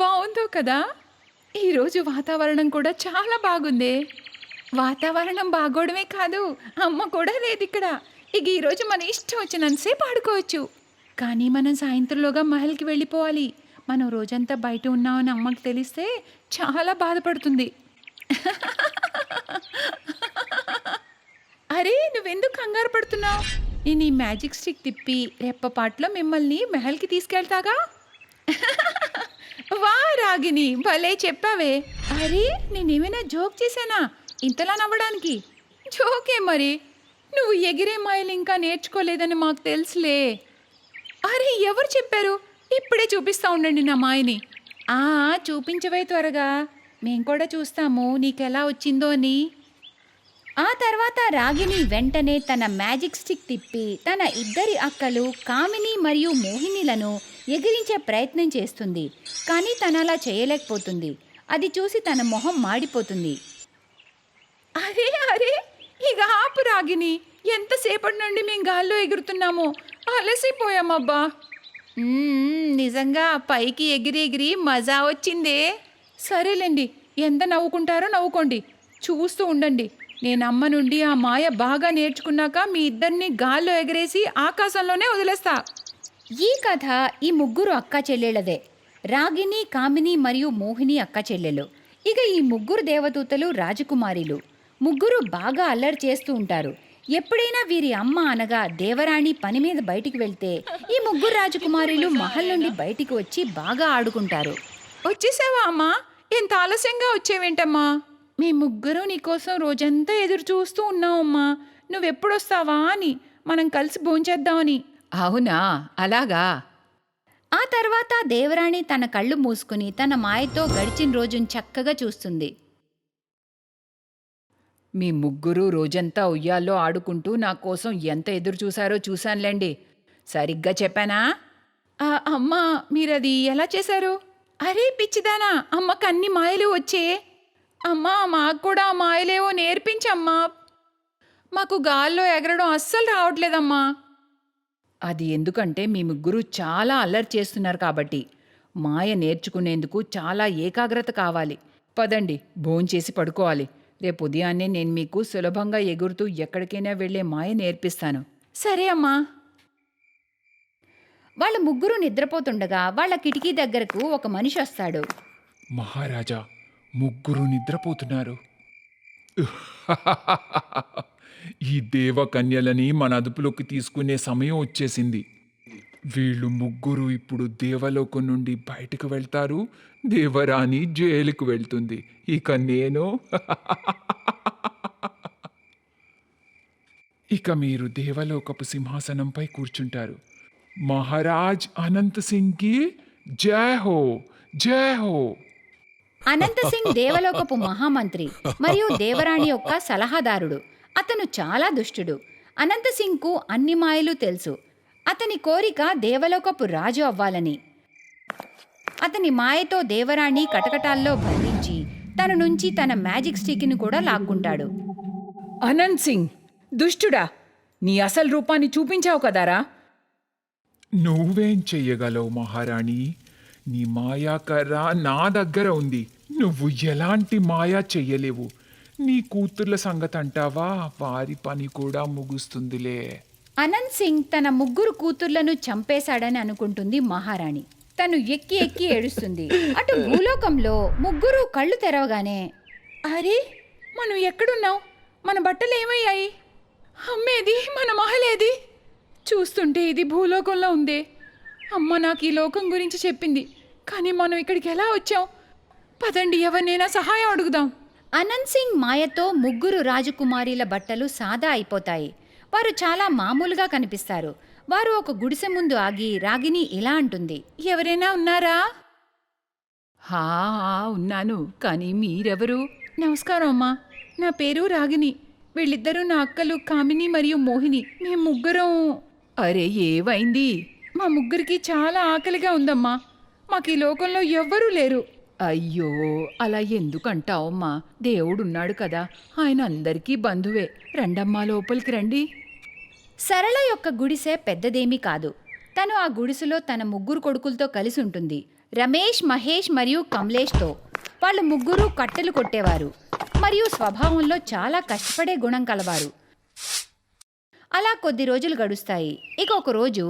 బాగుందో కదా! ఈరోజు వాతావరణం కూడా చాలా బాగుందే. వాతావరణం బాగోవడమే కాదు, అమ్మ కూడా లేదిక్కడ. ఇక ఈరోజు మన ఇష్టం వచ్చినంతసేపు ఆడుకోవచ్చు. కానీ మనం సాయంత్రంలోగా మహల్‌కి వెళ్ళిపోవాలి. మనం రోజంతా బయట ఉన్నామని అమ్మకి తెలిస్తే చాలా బాధపడుతుంది. అరే! నువ్వెందుకు కంగారు పడుతున్నావు? నేను ఈ మ్యాజిక్ స్టిక్ తిప్పి రెప్పపాటులో మిమ్మల్ని మహల్‌కి తీసుకెళ్తాగా. వా రాగిని భలే చెప్పావే. అరే నేనేమైనా జోక్ చేశానా ఇంతలా నవ్వడానికి? జోకే మరి. నువ్వు ఎగిరే మాయలు ఇంకా నేర్చుకోలేదని మాకు తెలుసులే. అరే ఎవరు చెప్పారు? ఇప్పుడే చూపిస్తా ఉండండి నా మాయని. ఆ చూపించవే త్వరగా. మేం కూడా చూస్తాము నీకెలా వచ్చిందో అని. ఆ తర్వాత రాగిని వెంటనే తన మ్యాజిక్ స్టిక్ తిప్పి తన ఇద్దరి అక్కలు కామిని మరియు మోహినిలను ఎగిరించే ప్రయత్నం చేస్తుంది. కానీ తను అలా చేయలేకపోతుంది. అది చూసి తన మొహం మాడిపోతుంది. అరే అరే ఇక ఆపు రాగిని. ఎంతసేపటి నుండి మేము గాల్లో ఎగురుతున్నామో అలసిపోయామబ్బా. నిజంగా పైకి ఎగిరి ఎగిరి మజా వచ్చిందే. సరేలేండి, ఎంత నవ్వుకుంటారో నవ్వుకోండి. చూస్తూ ఉండండి. నేను అమ్మ నుండి ఆ మాయ బాగా నేర్చుకున్నాక మీ ఇద్దరిని గాల్లో ఎగరేసి ఆకాశంలోనే వదిలేస్తా. ఈ కథ ఈ ముగ్గురు అక్క చెల్లెళ్ళదే. రాగిని, కామిని మరియు మోహిని అక్క చెల్లెలు. ఇక ఈ ముగ్గురు దేవదూతలు రాజకుమారిలు. ముగ్గురు బాగా అల్లరి చేస్తూ ఉంటారు. ఎప్పుడైనా వీరి అమ్మ అనగా దేవరాణి పని మీద బయటికి వెళ్తే ఈ ముగ్గురు రాజకుమారులు మహల్ నుండి బయటికి వచ్చి బాగా ఆడుకుంటారు. వచ్చేసావా అమ్మా? ఎంత ఆలస్యంగా వచ్చేవేంటమ్మా? మీ ముగ్గురు నీకోసం రోజంతా ఎదురు చూస్తూ ఉన్నావమ్మా. నువ్వెప్పుడొస్తావా అని, మనం కలిసి భోంచేద్దామని. అవునా, అలాగా. ఆ తర్వాత దేవరాణి తన కళ్ళు మూసుకుని తన మాయతో గడిచిన రోజును చక్కగా చూస్తుంది. మీ ముగ్గురు రోజంతా ఉయ్యాల్లో ఆడుకుంటూ నా కోసం ఎంత ఎదురు చూశారో చూశానులేండి. సరిగ్గా చెప్పానా? అమ్మా మీరది ఎలా చేశారు? అరే పిచ్చిదానా, అమ్మకు అన్ని మాయలు వచ్చే. అమ్మా మాకు కూడా ఆ మాయలేవో నేర్పించమ్మా. మాకు గాల్లో ఎగరడం అస్సలు రావట్లేదమ్మా. అది ఎందుకంటే మీ ముగ్గురు చాలా అల్లరి చేస్తున్నారు కాబట్టి. మాయ నేర్చుకునేందుకు చాలా ఏకాగ్రత కావాలి. పదండి, భోంచేసి పడుకోవాలి. రేపు ఉదయాన్నే నేను మీకు సులభంగా ఎగురుతూ ఎక్కడికైనా వెళ్లే మాయ నేర్పిస్తాను. సరే అమ్మా. వాళ్ళ ముగ్గురు నిద్రపోతుండగా వాళ్ళ కిటికీ దగ్గరకు ఒక మనిషి వస్తాడు. మహారాజా, ముగ్గురు నిద్రపోతున్నారు. ఈ దేవకన్యలని మన అదుపులోకి తీసుకునే సమయం వచ్చేసింది. వీళ్ళు ముగ్గురు ఇప్పుడు దేవలోకం నుండి బయటకు వెళ్తారు. దేవరాణి జైలుకు వెళ్తుంది. ఇక నేను ఇక మీరు దేవలోకపు సింహాసనంపై కూర్చుంటారు. మహారాజ్ అనంత్ సింగ్కి జై హో, జై హో. అనంత సింగ్ దేవలోకపు మహామంత్రి మరియు దేవరాణి యొక్క సలహాదారుడు. అతను చాలా దుష్టుడు. అనంత సింగ్కు అన్ని మాయలు తెలుసు. అతని కోరిక దేవలోకపు రాజు అవ్వాలని. అతని మాయతో దేవరాణి కటకటాల్లో బంధించి తన నుంచి తన మ్యాజిక్ స్టిక్ని కూడా లాక్కుంటాడు. అనంత్ సింగ్ దుష్టుడా, నీ అసలు రూపాన్ని చూపించావు కదారా. నువ్వేం చెయ్యగలవు మహారాణి? నీ మాయాకర్ర నా దగ్గర ఉంది. నువ్వు ఎలాంటి మాయా చెయ్యలేవు. నీ కూతుర్ల సంగతి అంటావా? వారి పని కూడా ముగుస్తుందిలే. అనంత్ సింగ్ తన ముగ్గురు కూతుర్లను చంపేశాడని అనుకుంటుంది మహారాణి. తను ఎక్కి ఎక్కి ఏడుస్తుంది. అటు భూలోకంలో ముగ్గురు కళ్ళు తెరవగానే, అరే మనం ఎక్కడున్నాం? మన బట్టలు ఏమయ్యాయి? అమ్మేది, మన మహలేది? చూస్తుంటే ఇది భూలోకంలో ఉందే. అమ్మ నాకు ఈ లోకం గురించి చెప్పింది, కానీ మనం ఇక్కడికి ఎలా వచ్చాం? పదండి, ఎవరినైనా సహాయం అడుగుదాం. అనంత్ సింగ్ మాయతో ముగ్గురు రాజకుమారీల బట్టలు సాదా అయిపోతాయి. వారు చాలా మామూలుగా కనిపిస్తారు. వారు ఒక గుడిసె ముందు ఆగి రాగిని ఇలా అంటుంది. ఎవరైనా ఉన్నారా? ఉన్నాను, కానీ మీరెవరు? నమస్కారం అమ్మా, నా పేరు రాగిని. వీళ్ళిద్దరూ నా అక్కలు కామిని మరియు మోహిని. మేము ముగ్గురం. అరే ఏవైంది? మా ముగ్గురికి చాలా ఆకలిగా ఉందమ్మా. మాకు ఈ లోకంలో ఎవ్వరూ లేరు. అయ్యో అలా ఎందుకంటావమ్మా? దేవుడున్నాడు కదా, ఆయన అందరికీ బంధువే. రండమ్మా, లోపలికి రండి. సరళ యొక్క గుడిసె పెద్దదేమీ కాదు. తను ఆ గుడిసెలో తన ముగ్గురు కొడుకులతో కలిసి ఉంటుంది. రమేష్, మహేష్ మరియు కమలేష్తో. వాళ్ళు ముగ్గురు కట్టెలు కొట్టేవారు మరియు స్వభావంలో చాలా కష్టపడే గుణం కలవారు. అలా కొద్ది రోజులు గడుస్తాయి. ఇక ఒకరోజు,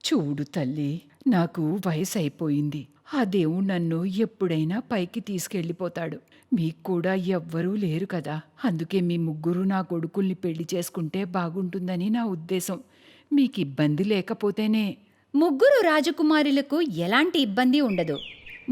చూడు తల్లి, నాకు వయసు అయిపోయింది. ఆ దేవుడు నన్ను ఎప్పుడైనా పైకి తీసుకెళ్ళిపోతాడు. మీకు కూడా ఎవ్వరూ లేరు కదా, అందుకే మీ ముగ్గురు నా కొడుకుల్ని పెళ్లి చేసుకుంటే బాగుంటుందని నా ఉద్దేశం. మీకు ఇబ్బంది లేకపోతేనే. ముగ్గురు రాజకుమారులకు ఎలాంటి ఇబ్బంది ఉండదు.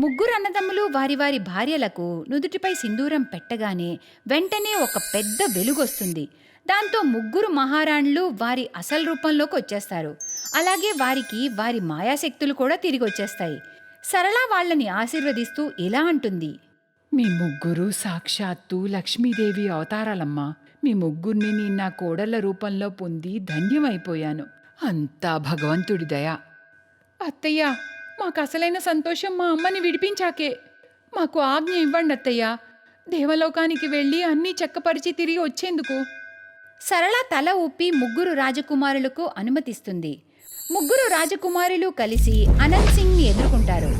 ముగ్గురు అన్నదమ్ములు వారి వారి భార్యలకు నుదుటిపై సింధూరం పెట్టగానే వెంటనే ఒక పెద్ద వెలుగొస్తుంది. దాంతో ముగ్గురు మహారాణులు వారి అసలు రూపంలోకి వచ్చేస్తారు. అలాగే వారికి వారి మాయాశక్తులు కూడా తిరిగి వచ్చేస్తాయి. సరళ వాళ్ళని ఆశీర్వదిస్తూ ఇలా అంటుంది. మీ ముగ్గురు సాక్షాత్తు లక్ష్మీదేవి అవతారాలమ్మా. మీ ముగ్గురిని నేను నా కోడళ్ల రూపంలో పొంది ధన్యమైపోయాను. అంతా భగవంతుడి దయ. అత్తయ్య, మాకు అసలైన సంతోషం మా అమ్మని విడిపించాకే. మాకు ఆజ్ఞ ఇవ్వండి అత్తయ్య, దేవలోకానికి వెళ్ళి అన్నీ చక్కపరిచి తిరిగి వచ్చేందుకు. సరళ తల ఊపి ముగ్గురు రాజకుమారులకు అనుమతిస్తుంది. ముగ్గురు రాజకుమారులు కలిసి అనంత్ సింగ్ని ఎదుర్కొంటారు.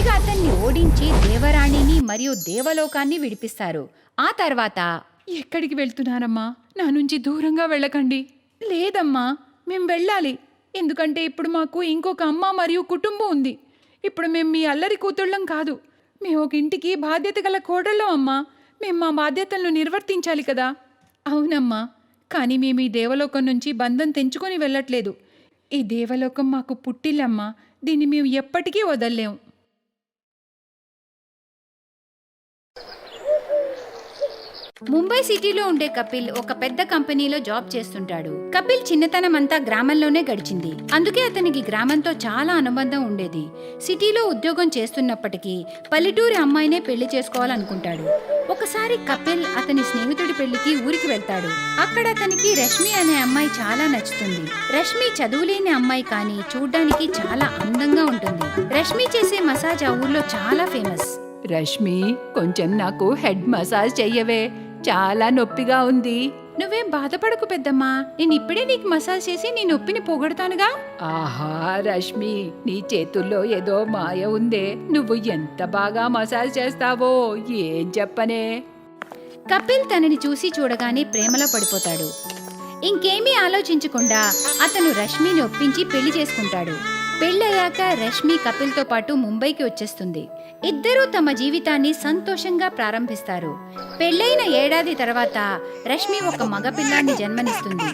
ఇక అతన్ని ఓడించి దేవరాణిని మరియు దేవలోకాన్ని విడిపిస్తారు. ఆ తర్వాత, ఎక్కడికి వెళ్తున్నారమ్మా? నా నుంచి దూరంగా వెళ్ళకండి. లేదమ్మా, మేం వెళ్ళాలి. ఎందుకంటే ఇప్పుడు మాకు ఇంకొక అమ్మ మరియు కుటుంబం ఉంది. ఇప్పుడు మేము మీ అల్లరి కూతుళ్ళం కాదు. మేము ఒక ఇంటికి బాధ్యత గల కోడళ్ళం అమ్మా. మేము మా బాధ్యతలను నిర్వర్తించాలి కదా. అవునమ్మా, కానీ మేము ఈ దేవలోకం నుంచి బంధం తెంచుకొని వెళ్ళట్లేదు. ఈ దేవలోకం మాకు పుట్టిల్లమ్మా. దీన్ని మేము ఎప్పటికీ వదల్లేం. ముంబై సిటీలో ఉండే కపిల్ ఒక పెద్ద కంపెనీలో జాబ్ చేస్తుంటాడు. కపిల్ చిన్నతనం అంతా గ్రామంలోనే గడిచింది. అందుకే అతనికి గ్రామంతో చాలా అనుబంధం ఉండేది. సిటీలో ఉద్యోగం చేస్తున్నప్పటికీ పల్లెటూరి అమ్మాయినే పెళ్లి చేసుకోవాలనుకుంటాడు. ఒకసారి కపిల్ అతని స్నేహితుడి పెళ్లికి ఊరికి వెళ్తాడు. అక్కడ అతనికి రష్మి అనే అమ్మాయి చాలా నచ్చుతుంది. రష్మి చదువులేని అమ్మాయి, కానీ చూడ్డానికి చాలా అందంగా ఉంటుంది. రష్మి చేసే మసాజ్ ఆ ఊర్లో చాలా ఫేమస్. రష్మి, కొంచెం నాకు హెడ్ మసాజ్ చెయ్యవే, చాలా నొప్పిగా ఉంది. నువ్వేం బాధపడకు పెద్దమ్మా, నేను ఇప్పుడే నీకు మసాజ్ చేసి నీ నొప్పిని పోగొడతానుగా. ఆహా రష్మి, నీ చేతుల్లో ఏదో మాయ ఉందే. నువ్వు ఎంత బాగా మసాజ్ చేస్తావో ఏం చెప్పనే. కపిల్ తనని చూసి చూడగానే ప్రేమలో పడిపోతాడు. ఇంకేమీ ఆలోచించకుండా అతను రష్మిని ఒప్పించి పెళ్లి చేసుకుంటాడు. పెళ్ళయ్యాక రష్మి కపిల్తో పాటు ముంబైకి వచ్చేస్తుంది. ఇద్దరూ తమ జీవితాన్ని సంతోషంగా ప్రారంభిస్తారు. పెళ్ళైన ఏడాది తర్వాత రష్మి ఒక మగపిల్లాన్ని జన్మనిస్తుంది.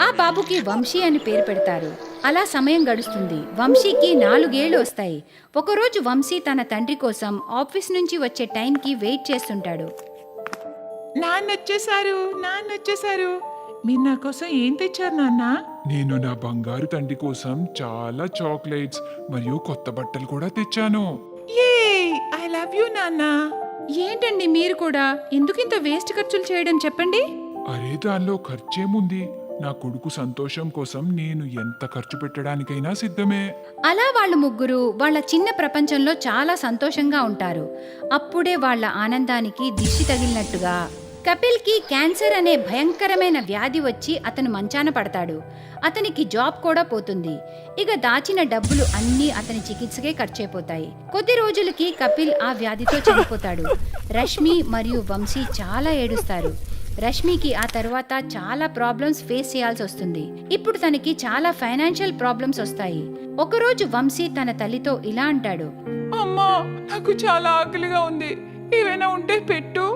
ఆ బాబుకి వంశీ అని పేరు పెడతారు. అలా సమయం గడుస్తుంది. వంశీకి 4 ఏళ్లు వస్తాయి. ఒకరోజు వంశీ తన తండ్రి కోసం ఆఫీస్ నుంచి వచ్చే టైంకి వెయిట్ చేస్తుంటాడు. నాన్నొచ్చేసారు. మీరు నా కోసం ఏం తెచ్చారు నాన్న? నేను నా బంగారు తండ్రి కోసం చాలా చాక్లెట్స్ మరియు కొత్త బట్టలు కూడా తెచ్చాను. ఐ లవ్ యూ నాన్న. ఏంటండి మీరు కూడా ఎందుకింత వేస్ట్ ఖర్చులు చేయడం చెప్పండి. అరే, దానిలో ఖర్చేముంది? నా కొడుకు సంతోషం కోసం నేను ఎంత ఖర్చు పెట్టడానికైనా సిద్ధమే. అలా వాళ్ళు ముగ్గురు వాళ్ళ చిన్న ప్రపంచంలో చాలా సంతోషంగా ఉంటారు. అప్పుడే వాళ్ళ ఆనందానికి దిష్టి తగిలినట్టుగా కపిల్కి క్యాన్సర్ అనే భయంకరమైన వ్యాధి వచ్చి అతను మంచాన పడతాడు. అతనికి జాబ్ కూడా పోతుంది. ఇక దాచిన డబ్బులు అన్నీ అతని చికిత్సకే ఖర్చయిపోతాయి. కొద్ది రోజులకి కపిల్ ఆ వ్యాధితో చనిపోతాడు. రష్మి మరియు వంశీ చాలా ఏడుస్తారు. రష్మికి ఆ తర్వాత చాలా ప్రాబ్లమ్స్ ఫేస్ చేయాల్సి వస్తుంది. ఇప్పుడు తనకి చాలా ఫైనాన్షియల్ ప్రాబ్లమ్స్ వస్తాయి. ఒకరోజు వంశీ తన తల్లితో ఇలా అంటాడు. అమ్మా, నాకు చాలా ఆకలిగా ఉంది, ఏవైనా ఉంటే పెట్టు.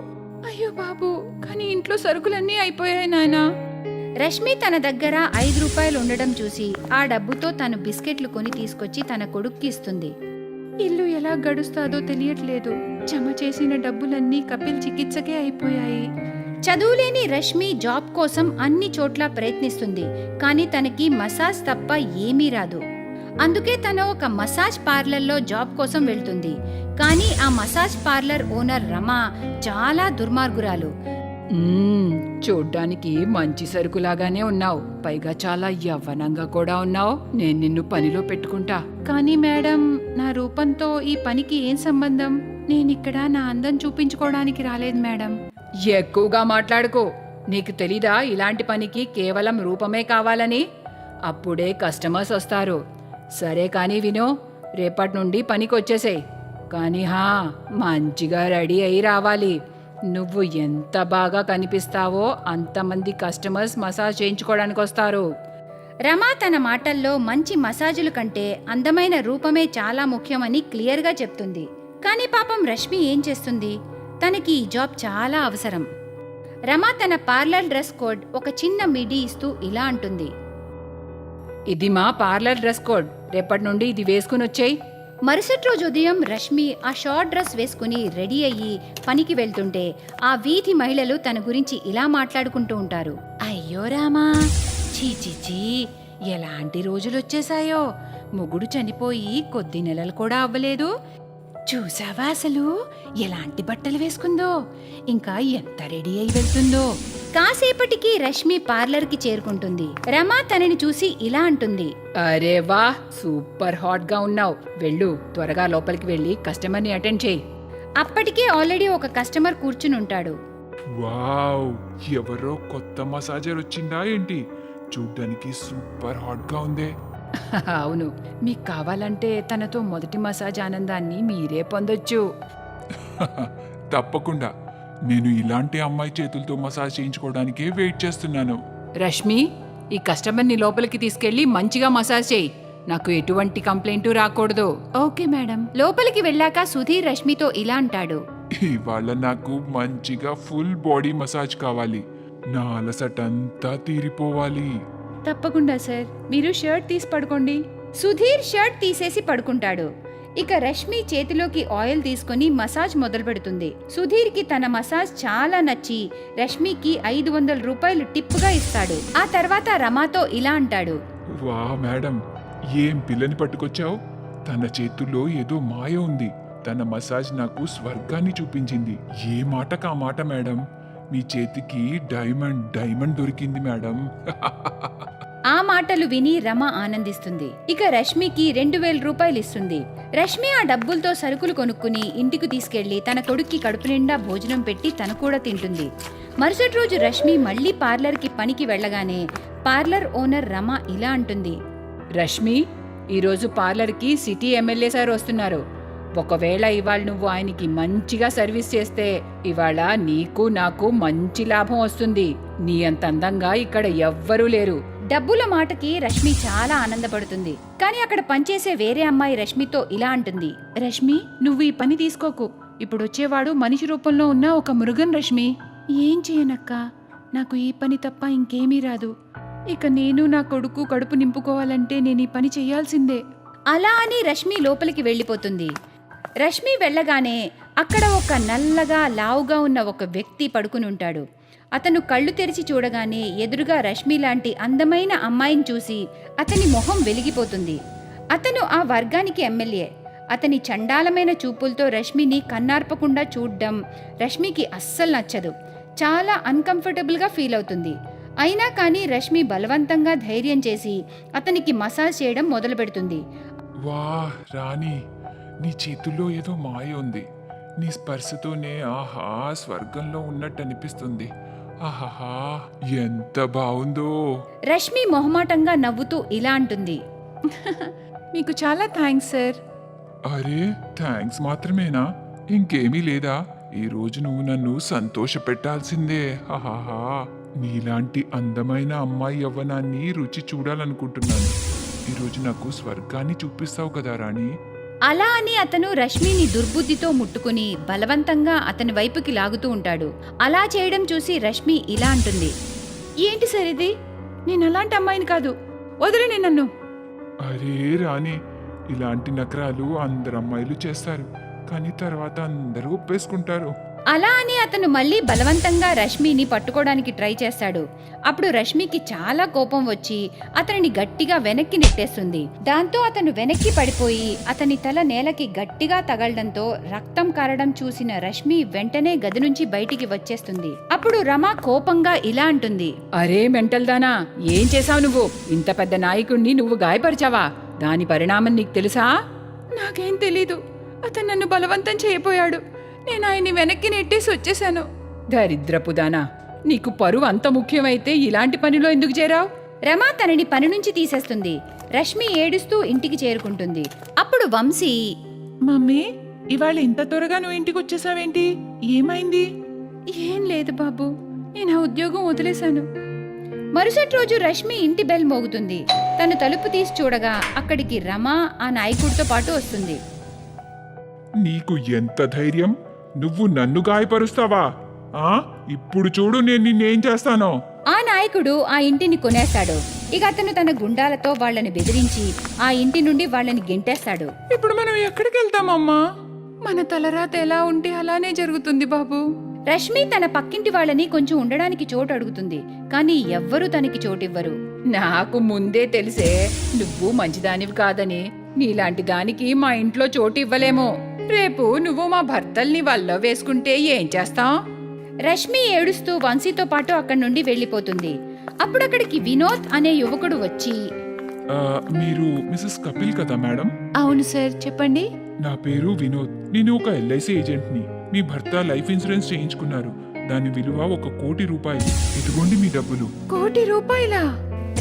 అయ్యో బాబు, కానీ ఇంట్లో సరుకులన్నీ అయిపోయాయి నాయనా. రష్మి తన దగ్గర 5 రూపాయలు ఉండడం చూసి ఆ డబ్బుతో తను బిస్కెట్లు కొని తీసుకొచ్చి తన కొడుక్కి ఇస్తుంది. ఇల్లు ఎలా గడుస్తాదో తెలియట్లేదు. జమ చేసిన డబ్బులన్నీ కపిల్ చికిత్సకే అయిపోయాయి. చదువులేని రష్మి జాబ్ కోసం అన్ని చోట్ల ప్రయత్నిస్తుంది. కానీ తనకి మసాజ్ తప్ప ఏమీ రాదు. అందుకే తను ఒక మసాజ్ పార్లర్లో జాబ్ కోసం వెళ్తుంది. కానీ ఆ మసాజ్ పార్లర్ ఓనర్ రమ చాలా దుర్మార్గురాలు. చూడ్డానికి మంచి సరుకులాగానే ఉన్నావు, పైగా చాలా యవ్వనంగా కూడా ఉన్నావు. నేను నిన్ను పనిలో పెట్టుకుంటా. కానీ మేడం, నా రూపంతో ఈ పనికి ఏం సంబంధం? నేనిక్కడ నా అందం చూపించుకోవడానికి రాలేదు మేడం. ఎక్కువగా మాట్లాడుకో. నీకు తెలీదా ఇలాంటి పనికి కేవలం రూపమే కావాలని? అప్పుడే కస్టమర్స్ వస్తారు. సరే కానీ విను, రేపటి నుండి పనికి వచ్చేసేయ్. కానీ మంచిగా రెడీ అయి రావాలి. నువ్వు ఎంత బాగా కనిపిస్తావో అంతమంది కస్టమర్స్ మసాజ్ చేయించుకోవడానికి వస్తారు. రమ తన మాటల్లో మంచి మసాజుల కంటే అందమైన రూపమే చాలా ముఖ్యమని క్లియర్గా చెప్తుంది. కానీ పాపం రష్మి ఏం చేస్తుంది? తనకి ఈ జాబ్ చాలా అవసరం. రమ తన పార్లర్ డ్రెస్ కోడ్ ఒక చిన్న మిడి ఇస్తూ ఇలా అంటుంది. ఇది మా పార్లర్ డ్రెస్ కోడ్. రేపటి నుండి ఇది వేసుకుని వచ్చేయ్. మరుసటి రోజు ఉదయం రష్మి ఆ షార్ట్ డ్రెస్ వేసుకుని రెడీ అయ్యి పనికి వెళ్తుంటే ఆ వీధి మహిళలు తన గురించి ఇలా మాట్లాడుకుంటూ ఉంటారు. అయ్యో రామా, చీ, ఎలాంటి రోజులు వచ్చేసాయో. మొగుడు చనిపోయి కొద్ది నెలలు కూడా అవ్వలేదు. చూసావా అసలు ఎలాంటి బట్టలు వేసుకుందో, ఇంకా ఎంత రెడీ అయి వెళ్తుందో. కాసేపటికి రష్మి పార్లర్కి చేరుకుంటుంది. రమ తనని చూసి ఇలా అంటుంది. అరే వా, సూపర్ హాట్ గా ఉన్నావు. వెళ్ళు, త్వరగా లోపలికి వెళ్ళి కస్టమర్ని అటెండ్ చేయి. అప్పటికే ఆల్రెడీ ఒక కస్టమర్ కూర్చుని ఉంటాడు. వావ్, ఎవరో కొత్త మసాజర్ వచ్చిందా ఏంటి? చూడ్డానికి సూపర్ హాట్ గా ఉందే. అవును, మీకు కావాలంటే తనతో మొదటి మసాజ్ ఆనందాన్ని మీరే పొందొచ్చు. తప్పకుండా. నేను ఇలాంటి అమ్మాయి చేతులతో మసాజ్ చేయించుకోవడానికే వెయిట్ చేస్తున్నాను. రష్మి, ఈ కస్టమర్ని లోపలికి తీసుకెళ్లి మంచిగా మసాజ్ చేయి. నాకు ఎటువంటి కంప్లైంట్ రాకూడదు. Okay madam. లోపలికి వెళ్ళాక సుధీర్ రష్మితో ఇలా అంటాడు. ఇవాళ నాకు మంచిగా ఫుల్ బాడీ మసాజ్ కావాలి. నా అలసటంతా తీరిపోవాలి. తప్పకుండా సార్, మీరు షర్ట్ తీసి పడుకోండి. సుధీర్ షర్ట్ తీసేసి పడుకుంటాడు. ఇక రష్మి చేతిలోకి ఆయిల్ తీసుకుని మసాజ్ మొదలు పెడుతుంది. సుధీర్కి తన మసాజ్ చాలా నచ్చి రష్మికి 500 రూపాయలు టిప్గా ఇస్తాడు. ఆ తర్వాత రమాతో ఇలా అంటాడు. వా మేడం, ఏం పిల్లని పట్టుకొచ్చావు? తన చేతుల్లో ఏదో మాయ ఉంది. తన మసాజ్ నాకు స్వర్గాన్ని చూపించింది. ఏ మాటకా మాట మేడం. మీ చేతికి డైమండ్ దొరికింది మేడం. ఆ మాటలు విని రమ ఆనందిస్తుంది. ఇక రష్మికి 2000 రూపాయలు ఇస్తుంది. రష్మి ఆ డబ్బులతో సరుకులు కొనుక్కుని ఇంటికి తీసుకెళ్లి తన కొడుక్కి కడుపు నిండా భోజనం పెట్టి తను కూడా తింటుంది. మరుసటి రోజు రష్మి మళ్లీ పార్లర్కి పనికి వెళ్లగానే పార్లర్ ఓనర్ రమ ఇలా అంటుంది. రష్మి, ఈరోజు పార్లర్కి సిటీ ఎమ్మెల్యే సార్ వస్తున్నారు. ఒకవేళ ఇవాళ నువ్వు ఆయనకి మంచిగా సర్వీస్ చేస్తే ఇవాళ నీకు నాకు మంచి లాభం వస్తుంది. నీ అంత అందంగా ఇక్కడ ఎవ్వరూ లేరు. డబ్బుల మాటకి రష్మి చాలా ఆనందపడుతుంది. కానీ అక్కడ పనిచేసే వేరే అమ్మాయి రష్మితో ఇలా అంటుంది. రష్మి, నువ్వు ఈ పని తీసుకోకు. ఇప్పుడు వచ్చేవాడు మనిషి రూపంలో ఉన్న ఒక మృగన్. రష్మి, ఏం చేయనక్క, నాకు ఈ పని తప్ప ఇంకేమీ రాదు. ఇక నేను నా కొడుకు కడుపు నింపుకోవాలంటే నేను ఈ పని చెయ్యాల్సిందే. అలా అని రష్మి లోపలికి వెళ్ళిపోతుంది. రష్మి వెళ్ళగానే అక్కడ ఒక నల్లగా లావుగా ఉన్న ఒక వ్యక్తి పడుకుని ఉంటాడు. అతను కళ్ళు తెరిచి చూడగానే ఎదురుగా రష్మి లాంటి అందమైన అమ్మాయిని చూసి అతని మొహం వెలిగిపోతుంది. అతను ఆ వర్గానికి ఎమ్మెల్యే. అతని చండాలమైన చూపులతో రష్మిని కన్నార్పకుండా చూడ్డం రష్మికి అస్సలు నచ్చదు. చాలా అన్కంఫర్టబుల్గా ఫీల్ అవుతుంది. అయినా కానీ రష్మి బలవంతంగా ధైర్యం చేసి అతనికి మసాజ్ చేయడం మొదలు పెడుతుంది. వా రాణి, నీ చేతుల్లో ఏదో మాయ ఉంది. నీ స్పర్శతోనే ఆహా స్వర్గంలో ఉన్నట్టు అనిపిస్తుంది. ఆహాహా, ఎంత బాగుందో. రష్మి మొహమాటంగా నవ్వుతూ ఇలా అంటుంది. మీకు చాలా థ్యాంక్స్ సార్. అరే, థ్యాంక్స్ మాత్రమేనా? ఇంకేమీ లేదా? ఈ రోజు నువ్వు నన్ను సంతోష పెట్టాల్సిందే. ఆహాహా, నీలాంటి అందమైన అమ్మాయి యవ్వనాన్ని రుచి చూడాలనుకుంటున్నాను. ఈరోజు నాకు స్వర్గాన్ని చూపిస్తావు కదా రాణి. అలా అని అతను రష్మిని దుర్బుద్ధితో ముట్టుకుని బలవంతంగా అతని వైపుకి లాగుతూ ఉంటాడు. అలా చేయడం చూసి రష్మి ఇలా అంటుంది. ఏంటి సార్ ఇది? నేను అలాంటి అమ్మాయిని కాదు, వదిలేని నన్ను. అరే రాణి, ఇలాంటి నకరాలు అందరు అమ్మాయిలు చేస్తారు, కానీ తర్వాత అందరూ ఒప్పేసుకుంటారు. అలా అని అతను మళ్ళీ బలవంతంగా రష్మిని పట్టుకోవడానికి ట్రై చేస్తాడు. అప్పుడు రష్మికి చాలా కోపం వచ్చి అతనిని గట్టిగా వెనక్కి నెట్టేస్తుంది. దాంతో అతను వెనక్కి పడిపోయి అతని తల నేలకి గట్టిగా తగలడంతో రక్తం కారడం చూసిన రష్మి వెంటనే గది నుంచి బయటికి వచ్చేస్తుంది. అప్పుడు రమ కోపంగా ఇలా అంటుంది. అరే మెంటల్ దానా, ఏం చేశావు నువ్వు? ఇంత పెద్ద నాయకుణ్ణి నువ్వు గాయపరిచావా? దాని పరిణామం నీకు తెలుసా? నాకేం తెలీదు. అతను నన్ను బలవంతం చేయబోయాడు. నేను ఆయన్ని వెనక్కి నెట్టేసి వచ్చేశాను. దరిద్రపుదానా, నీకు పరువు అంత ముఖ్యమైతే ఇలాంటి పనిలో ఎందుకు చేరావు? రమ తనని పని నుంచి తీసేస్తుంది. రష్మి ఏడుస్తూ ఇంటికి చేరుకుంటుంది. అప్పుడు అప్పుడు వంశీ, మమ్మీ ఇవాళ ఇంత త్వరగా నువ్వు ఇంటికి వచ్చేసావేంటి? ఏమైంది? ఏం లేదు బాబు, నేను ఆ ఉద్యోగం వదిలేశాను. మరుసటి రోజు రష్మి ఇంటి బెల్ మోగుతుంది. తను తలుపు తీసి చూడగా అక్కడికి రమ ఆ నాయకుడితో పాటు వస్తుంది. నీకు ఎంత ధైర్యం? నువ్వు నన్ను గాయపరుస్తావా? ఇప్పుడు చూడు నేను నిన్నేం చేస్తానో. ఆ నాయకుడు ఆ ఇంటిని కొనేస్తాడు. ఇక అతను తన గుండాలతో వాళ్ళని బెదిరించి ఆ ఇంటి నుండి వాళ్ళని గెంటేస్తాడు. ఇప్పుడు మనం ఎక్కడికి వెళ్తామమ్మా? మన తలరాత ఎలా ఉంటే అలానే జరుగుతుంది బాబు. రష్మి తన పక్కింటి వాళ్ళని కొంచెం ఉండడానికి చోటు అడుగుతుంది, కానీ ఎవ్వరూ తనకి చోటివ్వరు. నాకు ముందే తెలిసే నువ్వు మంచిదానివి కాదని. నీలాంటి దానికి మా ఇంట్లో చోటు ఇవ్వలేమో. రేపు నువ్వు మా భర్తల్ని వల్ల వేసుకుంటే ఏం చేస్తాం? రష్మి ఏడుస్తూ వంశీతో పాటు అక్కడి నుండి వెళ్ళిపోతుంది. అప్పుడక్కడికి వినోద్ అనే యువకుడు వచ్చి, మీరు మిసెస్ కపిల్ కదా మేడం? అవును సార్, చెప్పండి. నా పేరు వినోద్. నేను ఒక ఎల్ఐసి ఏజెంట్ని. మీ భర్త లైఫ్ ఇన్సూరెన్స్ చేయించుకున్నారు. దాని విలువ 1 కోటి రూపాయలు. ఇదిగోండి మీ డబ్బులు. ₹1 కోటి?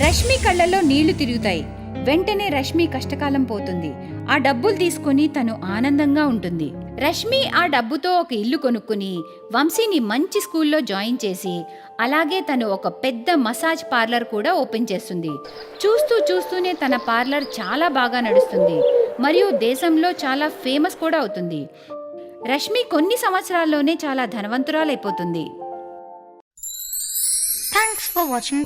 రష్మి కళ్ళల్లో నీళ్లు తిరుగుతాయి. వెంటనే రష్మి కష్టకాలం పోతుంది. ఆ డబ్బులు తీసుకుని తను ఆనందంగా ఉంటుంది. రష్మి ఆ డబ్బుతో ఒక ఇల్లు కొనుక్కుని వంశీని మంచి స్కూల్లో జాయిన్ చేసి, అలాగే తను ఒక పెద్ద మసాజ్ పార్లర్ కూడా ఓపెన్ చేస్తుంది. చూస్తూ చూస్తూనే తన పార్లర్ చాలా బాగా నడుస్తుంది మరియు దేశంలో చాలా ఫేమస్ కూడా అవుతుంది. రష్మి కొన్ని సంవత్సరాల్లోనే చాలా ధనవంతురాలైపోతుంది. Thanks for watching.